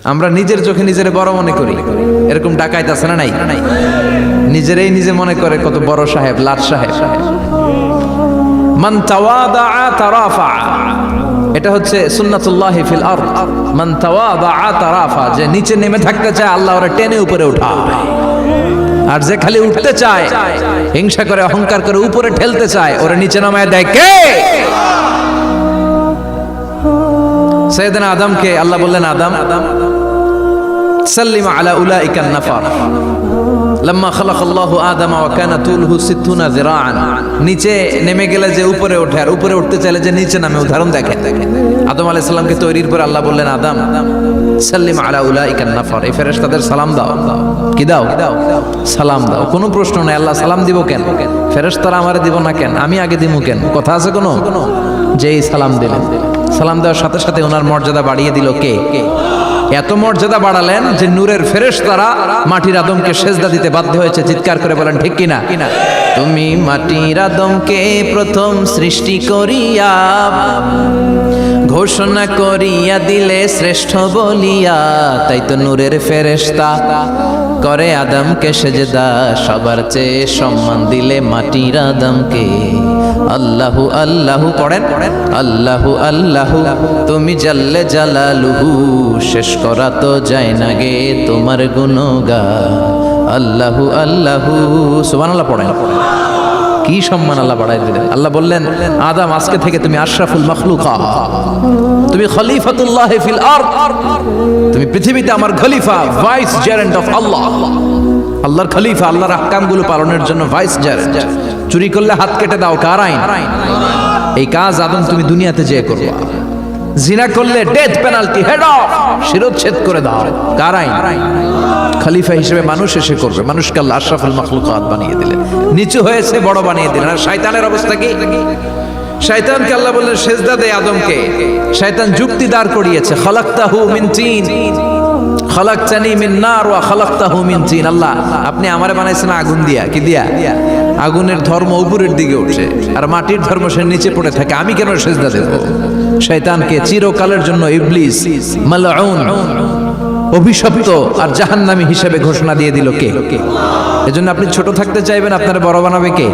আমরা নিজের চোখে নিজের বড় মনে করি, এরকম ডাকাইত আছে না নাই? নিজেরাই নিজে মনে করে কত বড় সাহেব, লাট সাহেব। মান তাওয়াদা তারাফা, এটা হচ্ছে সুন্নাতুল্লাহি ফিল আরদ। মান তাওয়াদা তারাফা, যে নিচে নেমে থাকতে চায় আল্লাহ ওরা টেনে উপরে উঠায়, আর যে খালি উঠতে চায়, হিংসা করে অহংকার করে উপরে ঠেলতে চায়, ওরা নিচে নামায় দেয় কে? সাইয়েদনা আদমকে আল্লাহ বললেন, আদম সাল্লিম আলা উলাইকা নাফার লাম্মা খালাকাল্লাহু আদম ওয়া কানা তুলহু 60 যিরাআন। নিচে নেমে গেলে যে উপরে ওঠে, আর উপরে উঠতে চাইলে যে নিচে নামে, উদাহরণ দেখেন। আদম আলাইহিস সালামকে তৈরির পর আল্লাহ বললেন, আদম সাল্লিম আলা উলাইকা নাফার, এই ফেরেশতাদের সালাম দাও। কি দাও? সালাম দাও। কোনো প্রশ্ন নাই, আল্লাহ সালাম দিব কেন? ফেরেশতারা আমারে দিব না কেন? আমি আগে দিব কেন? কথা আছে কোনো? যেই সালাম দিলেন, সালাম দেওয়ার সাথে সাথে ওনার মর্যাদা বাড়িয়ে দিল কে? এত মর্যাদা বাড়ালেন যে নূরের ফেরেশতারা মাটির আদমকে সেজদা দিতে বাধ্য হয়েছে। চিৎকার করে বলেন ঠিক কিনা? তুমি মাটির আদমকে প্রথম সৃষ্টি করিয়া ঘোষণা করিয়া দিলে শ্রেষ্ঠ বলিয়া, তাই তো নূরের ফেরেশতা করে আদমকে সেজদা। সবার চেয়ে সম্মান দিলে মাটির আদমকে। আল্লাহু আল্লাহু পড়েন, আল্লাহু আল্লাহু তুমি জাল্লে জালালুহু, শেষ করা তো যায় না গে তোমার গুণগান। আল্লাহু আল্লাহু, সুবহানাল্লাহ পড়েন। কি সম্মান আল্লাহ বাড়াই দিলেন। আল্লাহ বললেন, আদম আজকে থেকে তুমি আশরাফুল মাখলুকাত, তুমি খলিফাতুল্লাহ ফিল আরদ, তুমি পৃথিবীতে আমার খলিফা, ভাইস জেরেন্ট অফ আল্লাহ। আল্লাহর খলিফা, আল্লাহর আহকামগুলো পালনের জন্য ভাইস জেরেন্ট। চুরি করলে হাত কেটে দাও, কার আইন? এই কাজ আদম তুমি দুনিয়াতে যেয়ে করবা। জিনা করলে ডেথ পেনাল্টি, হেড অফ, শিরোচ্ছেদ করে দাও, কার আইন? খলিফা হিসেবে মানুষ এসে করবে। মানুষকে আল্লাহ আশরাফুল মাখলুকাত বানিয়ে দিলেন, নিচু হয়েছে বড় বানিয়ে দিলেন। আর শয়তানের অবস্থা কি? শয়তানকে আল্লাহ বললেন সেজদা দে আদমকে। শয়তান যুক্তি দাঁড় করিয়েছে, খালাকতাহু মিন তিন খালাকতানি মিন নার ওয়া খালাকতাহু মিন তিন। আল্লাহ আপনি আমারে বানাইছেন আগুন দিয়া। কি দিয়া? আগুনের ধর্ম উপরের দিকে উঠে, আর মাটির ধর্ম সে নিচে পড়ে থাকে, আমি কেন সেজদা দেব? শয়তানকে চিরকালের জন্য ইবলিস মালউন, অভিশপ্ত আর জাহান্নামী হিসেবে ঘোষণা দিয়ে দিল কে? এজন্য আপনি ছোট থাকতে চাইবেন, আপনারা বড় বানাবে কে?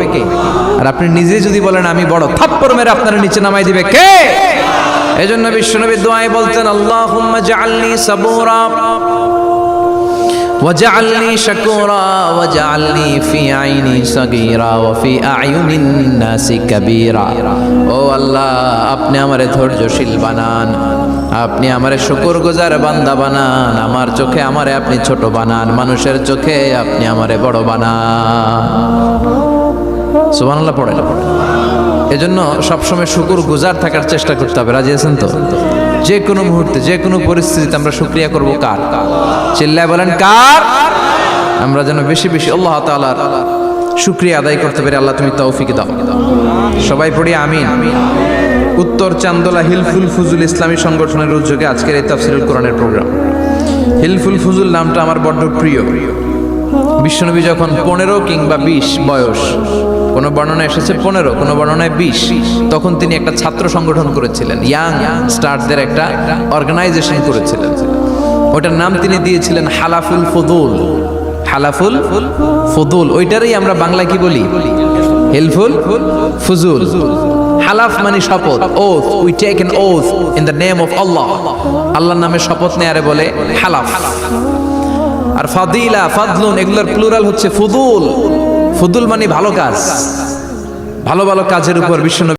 আর আপনি নিজে যদি বলেন আমি বড়, থাপ্পড় মেরে আপনারা নিচে নামাই দিবে কে? এজন্য বিশ্বনবী দোয়ায় বলতেন, আল্লাহুম্মা জাআলনি সাবুরা ওয়াজআলনি শাকুরা ওয়াজআলনি ফি আইনি সাগীরা ওয়া ফি আয়ুনিন নাসি কাবীরা। ও আল্লাহ, আপনি আমারে ধৈর্যশীল বানান, আপনি আমারে শুকরগুজার বান্দা বানান, আমার চোখে আমারে আপনি ছোট বানান, মানুষের চোখে আপনি আমারে বড় বানান। সুবহানাল্লাহ পড়েন। এজন্য সবসময় শুকরগুজার থাকার চেষ্টা করতে হবে। রাজি আছেন তো? যে কোনো মুহূর্তে, যে কোনো পরিস্থিতিতে আমরা শুকরিয়া করব কার? চিল্লায় বলেন কার? আমরা যেন বেশি বেশি আল্লাহ তাআলার শুকরিয়া আদায় করতে পারি। আল্লাহ তুমি তৌফিক দাও। সবাই পড়ি আমিন। উত্তর চান্দোলা হিলফুল ফুজুল ইসলামী সংগঠনের উদ্যোগে আজকের এই তাফসীরুল কোরআনের প্রোগ্রাম। হিলফুল ফুজুল নামটা আমার বড্ড প্রিয়। বিশ্বনবী যখন 15 কিংবা 20 বয়স, কোনো বর্ণনায় এসেছে 15, কোনো বর্ণনায় 20, তখন তিনি একটা ছাত্র সংগঠন করেছিলেন, ইয়াং স্টারদের একটা অর্গানাইজেশন করেছিলেন। ওটার নাম তিনি দিয়েছিলেন হালাফুল ফুদুল। হালাফুল ফুদুল, ওইটারই আমরা বাংলায় কি বলি? হিলফুল ফুজুল। হালাফ মানে শপথ, oath, we take an oath in the name of Allah. আল্লাহর নামে শপথ নেয়ারে বলে হালাফ। আর ফাদিলা, ফাদলুন, এগুলোর প্লুরাল হচ্ছে ফুদুল। ফুদুল মানে ভালো কাজ, ভালো ভালো কাজের উপর বিশ্বনবী